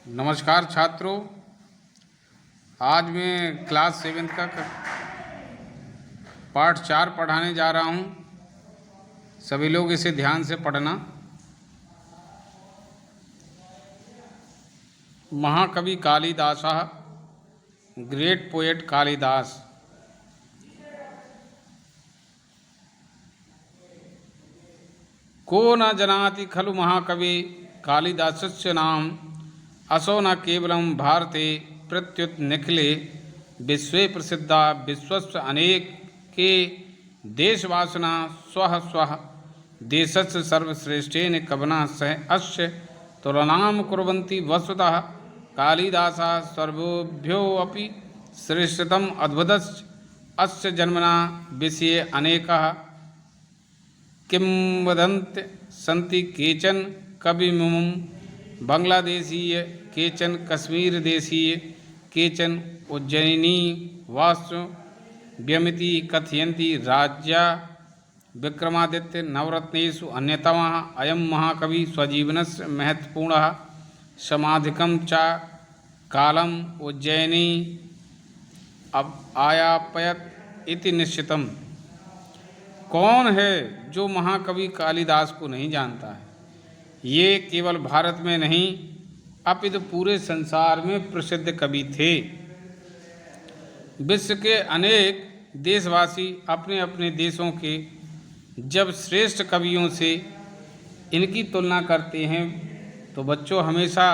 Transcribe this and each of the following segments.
नमस्कार छात्रों। आज मैं क्लास 7 का पाठ 4 पढ़ाने जा रहा हूँ। सभी लोग इसे ध्यान से पढ़ना। महाकवि कालिदास, ग्रेट पोएट कालिदास। को न जनाति खलु महाकवि कालिदासस्य नाम, असौ न केवलं भारते प्रत्युत निखिले विश्वे प्रसिद्धा विश्वस्य अनेके देशवासिना स्वः स्वः देशस्य सर्वश्रेष्ठेन कविना सह अस्य तुलनां कुर्वन्ति। वस्तुतः कालिदासः सर्वेभ्योऽपि श्रेष्ठतम अद्भुतस्य अस्य जन्मना विषये अनेकाः किंवदन्ति सन्ति। केचन कविमुं बांग्लादेशीय, केचन कश्मीर देशीय, केचन उज्जयिनी वास्तु व्यमिति कथयन्ति। राज्या विक्रमादित्य नवरत्नेषु अन्यतमः अयं महाकवि स्वजीवनस्य महत्वपूर्णः समाधिकं च कालम् उज्जयिनी आयापयत् इति निश्चितम्। कौन है जो महाकवि कालिदास को नहीं जानता है? ये केवल भारत में नहीं अपितु पूरे संसार में प्रसिद्ध कवि थे। विश्व के अनेक देशवासी अपने अपने देशों के जब श्रेष्ठ कवियों से इनकी तुलना करते हैं तो बच्चों हमेशा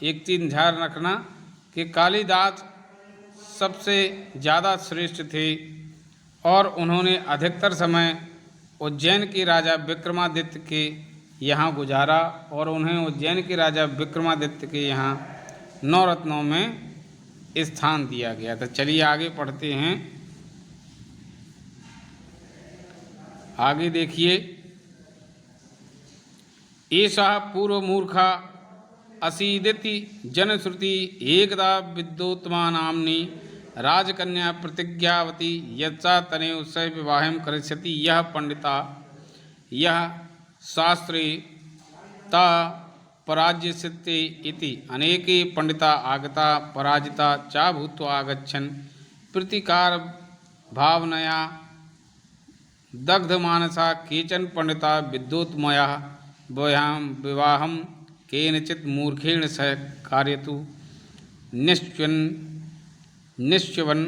एक चीज़ ध्यान रखना कि कालिदास सबसे ज़्यादा श्रेष्ठ थे और उन्होंने अधिकतर समय उज्जैन के राजा विक्रमादित्य के यहाँ गुजारा और उन्हें उज्जैन के राजा विक्रमादित्य के यहाँ नवरत्नों में स्थान दिया गया। तो चलिए आगे पढ़ते हैं। आगे देखिए, एषा पूर्वमूर्खा असीदिति जनश्रुति एकदा विद्योत्तमा नाम्नी राजकन्या प्रतिज्ञावती यच्चा तनयो सह विवाहं करिष्यति। यह पंडिता यह शास्त्रे ता पराजयसिते इति अनेके पंडिता आगता पराजिता चा भूत्वा आगच्छन् प्रतिकार भावनया दग्धमानसा। केचन पंडिता विद्योत्तमया विवाहं केनचित् मूर्खेण सह कारयतु निश्चवन्।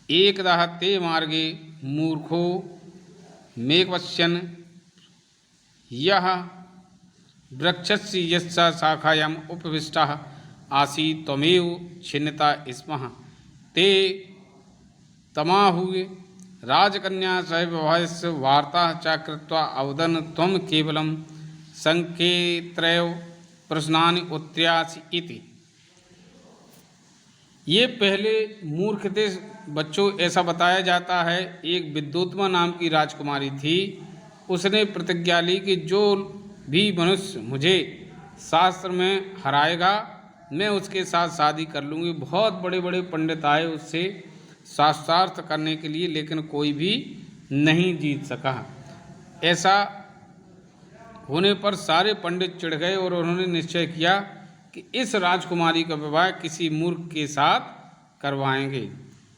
एकदा ते मार्गे मूर्खो मेघवस्यन् यः वृक्षस्य यस्य शाखायाम् उपविष्टः आसीत् त्वमेव छिन्नता स्मः। ते तमाहुः राजकन्या सह विवाहस्य वार्ताः च कृत्वा अवदन् त्वं केवलं संकेतत्रय प्रश्नानि उत्तरासि इति। ये पहले मूर्ख थे बच्चों। ऐसा बताया जाता है एक विद्योत्तमा नाम की राजकुमारी थी। उसने प्रतिज्ञा ली कि जो भी मनुष्य मुझे शास्त्र में हराएगा मैं उसके साथ शादी कर लूँगी। बहुत बड़े बड़े पंडित आए उससे शास्त्रार्थ करने के लिए, लेकिन कोई भी नहीं जीत सका। ऐसा होने पर सारे पंडित चिढ़ गए और उन्होंने निश्चय किया कि इस राजकुमारी का विवाह किसी मूर्ख के साथ करवाएंगे।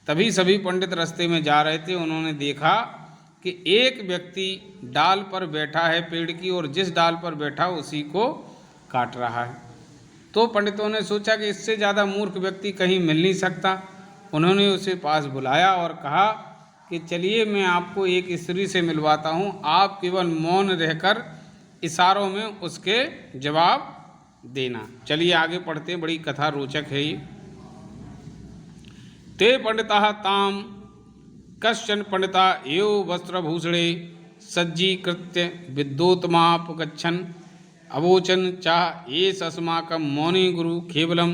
तभी सभी पंडित रास्ते में जा रहे थे। उन्होंने देखा कि एक व्यक्ति डाल पर बैठा है पेड़ की और जिस डाल पर बैठा उसी को काट रहा है। तो पंडितों ने सोचा कि इससे ज़्यादा मूर्ख व्यक्ति कहीं मिल नहीं सकता। उन्होंने उसे पास बुलाया और कहा कि चलिए मैं आपको एक स्त्री से मिलवाता हूँ, आप केवल मौन रहकर इशारों में उसके जवाब देना। चलिए आगे पढ़ते हैं, बड़ी कथा रोचक है ये। ते पंडिता ताम कश्चन पंडिता एव वस्त्रभूषणे सज्जीकृत्य विद्योत्तमापगच्छन् अवोचन चाह एष अस्माकं मौनी गुरु केवलं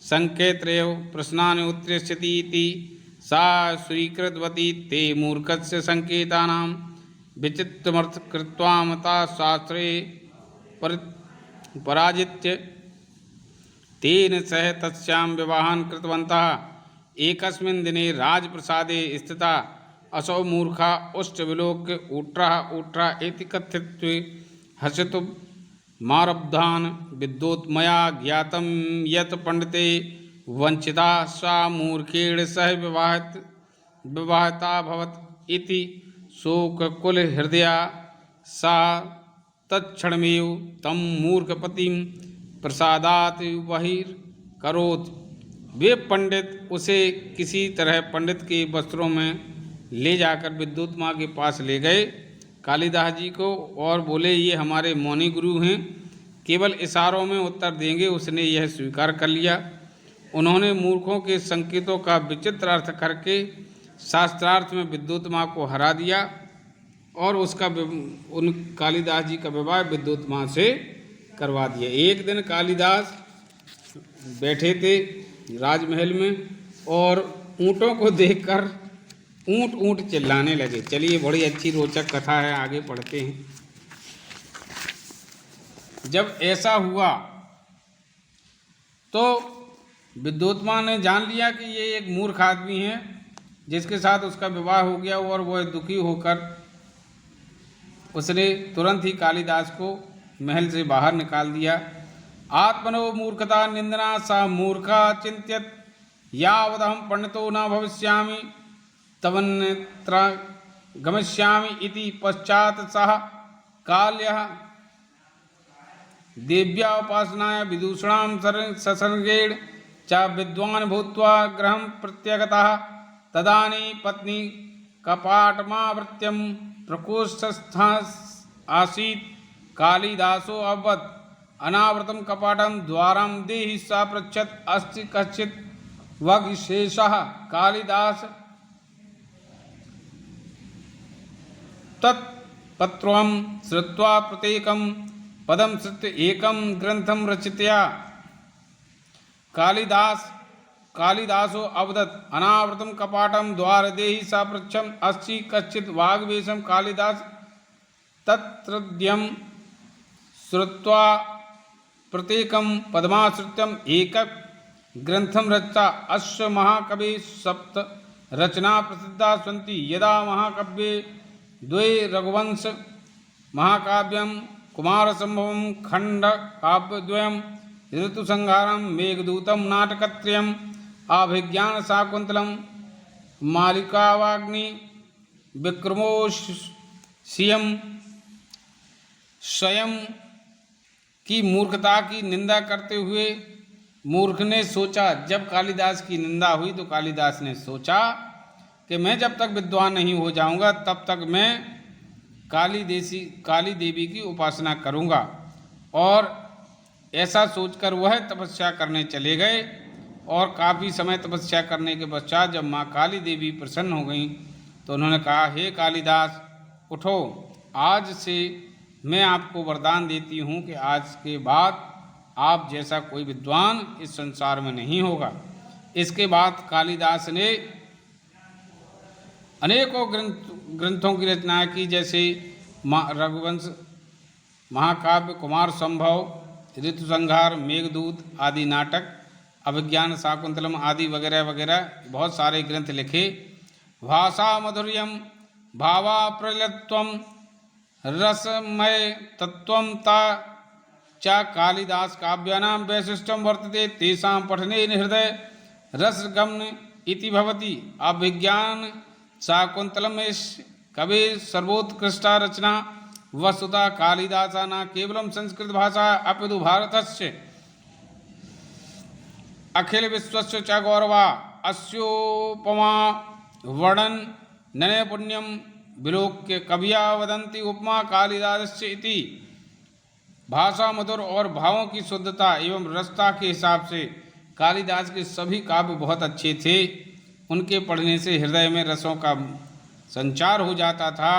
संकेतत्रय प्रश्नानि उत्तरिष्यति इति। सा स्वीकृतवती ते मूर्खस्य संकेतानां विचित्रमर्थ कृत्वा मता शास्त्रे पराजित्य तेन सह तस्यां विवाहं कृतवन्तः। एकस्मिन् दिने राजप्रसादे स्थिता असौ मूर्खा उष्टविलोक्य ऊट्रः ऊट्रः इति कथित्वा हसितुं मारब्धान विद्योतमया ज्ञातम यत पंडिते वंचिता सा मूर्खेण सह विवाहिता भवत इति शोककुल हृदया सा तत्क्षणमेव तम मूर्खपतिम प्रसादात बहिर्करोत्। वे पंडित उसे किसी तरह पंडित के वस्त्रों में ले जाकर विद्युत्मा के पास ले गए कालिदास जी को और बोले, ये हमारे मौनी गुरु हैं, केवल इशारों में उत्तर देंगे। उसने यह स्वीकार कर लिया। उन्होंने मूर्खों के संकेतों का विचित्र अर्थ करके शास्त्रार्थ में विद्युत्मा को हरा दिया और उसका उन कालिदास जी का विवाह विद्युत्मा से करवा दिया। एक दिन कालिदास बैठे थे राजमहल में और ऊँटों को देखकर ऊँट चिल्लाने लगे। चलिए, बड़ी अच्छी रोचक कथा है, आगे पढ़ते हैं। जब ऐसा हुआ तो विद्युत्मा ने जान लिया कि ये एक मूर्ख आदमी है जिसके साथ उसका विवाह हो गया, और वह दुखी होकर उसने तुरंत ही कालिदास को महल से बाहर निकाल दिया। आत्मनो मूर्खता निंदना सा मूर्खा चिंत्यत यावदहं पंडितो न भविष्यामि तवन्यत्र गमिष्यामि इति पश्चात् सः काल्यः देव्या उपासनाय विदूषणां ससर्गेण च विद्वान् भूत्वा गृहं प्रत्यगतः। तदानीं पत्नी कपाटमावृत्यं प्रकोष्ठस्थः आसीत्। कालिदासो अवदत्, अनावृतं कपाटं द्वारं देहि। सा पृच्छत्, अस्ति कश्चित् वाग्विशेषः? कालिदास तत्पत्रं श्रुत्वा प्रत्येकं पदं श्रुत्य एकं ग्रंथं रचित्या। कालिदासो अवदत्, अनावृतं कपाटं द्वारदेहि। सा पृच्छम्, अस्ति कश्चित् वाग्वेषं? कालिदास तत्त्रद्यं श्रुत्वा प्रत्येकं पदमाश्रित्यम् एकं ग्रंथं रचिता। अस्य महाकवि सप्त रचना प्रसिद्धा सन्ति। यदा महाकाव्ये द्वे रघुवंश महाकाव्यं कुमारसंभवं खण्डकाव्यद्वयं ऋतुसंहारं मेघदूतं नाटकत्रयम् अभिज्ञानशाकुन्तलं मालिकावाग्नि विक्रमोर्वशीयं स्वयं की मूर्खता की निंदा करते हुए मूर्ख ने सोचा। जब कालिदास की निंदा हुई तो कालिदास ने सोचा कि मैं जब तक विद्वान नहीं हो जाऊंगा तब तक मैं काली देवी की उपासना करूंगा। और ऐसा सोचकर वह तपस्या करने चले गए और काफ़ी समय तपस्या करने के पश्चात जब माँ काली देवी प्रसन्न हो गईं तो उन्होंने कहा, हे कालिदास उठो, आज से मैं आपको वरदान देती हूँ कि आज के बाद आप जैसा कोई विद्वान इस संसार में नहीं होगा। इसके बाद कालिदास ने अनेकों ग्रंथों की रचना की, जैसे रघुवंश महाकाव्य, कुमार संभव, ऋतुसंहार, मेघदूत आदि नाटक, अभिज्ञान शाकुंतलम आदि वगैरह वगैरह बहुत सारे ग्रंथ लिखे। भाषा माधुर्यम भावा प्रलत्वम रसमय तत्वम ता च कालिदास काव्यानां वैशिष्ट्यं वर्तते। तेषां पठनेन हृदय रसगमन इति भवति। अभिज्ञान शाकुंतलम कवि सर्वोत्कृष्टा रचना। वस्तुतः कालिदासा न केवलं संस्कृत भाषा अपितु भारतस्य अखिल विश्वस्य च गौरवा। अस्योपमा वर्णन नने पुण्यम विलोक्य कविया वदन्ति उपमा कालिदासस्य इति। भाषा मधुर और भावों की शुद्धता एवं रसता के हिसाब से कालिदास के सभी काव्य बहुत अच्छे थे। उनके पढ़ने से हृदय में रसों का संचार हो जाता था।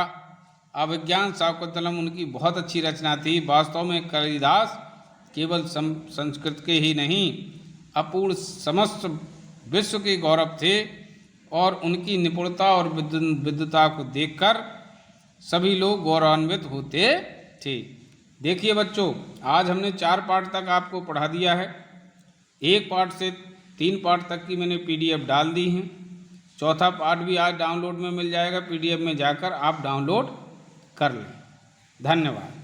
अभिज्ञान शाकुंतलम उनकी बहुत अच्छी रचना थी। वास्तव में कालिदास केवल संस्कृत के ही नहीं अपूर्ण समस्त विश्व के गौरव थे और उनकी निपुणता और विद्वता को देखकर सभी लोग गौरवान्वित होते थे। देखिए बच्चों, आज हमने 4 पाठ तक आपको पढ़ा दिया है। 1 पाठ से 3 पाठ तक की मैंने PDF डाल दी हैं। चौथा पाठ भी आज डाउनलोड में मिल जाएगा। PDF में जाकर आप डाउनलोड कर लें। धन्यवाद।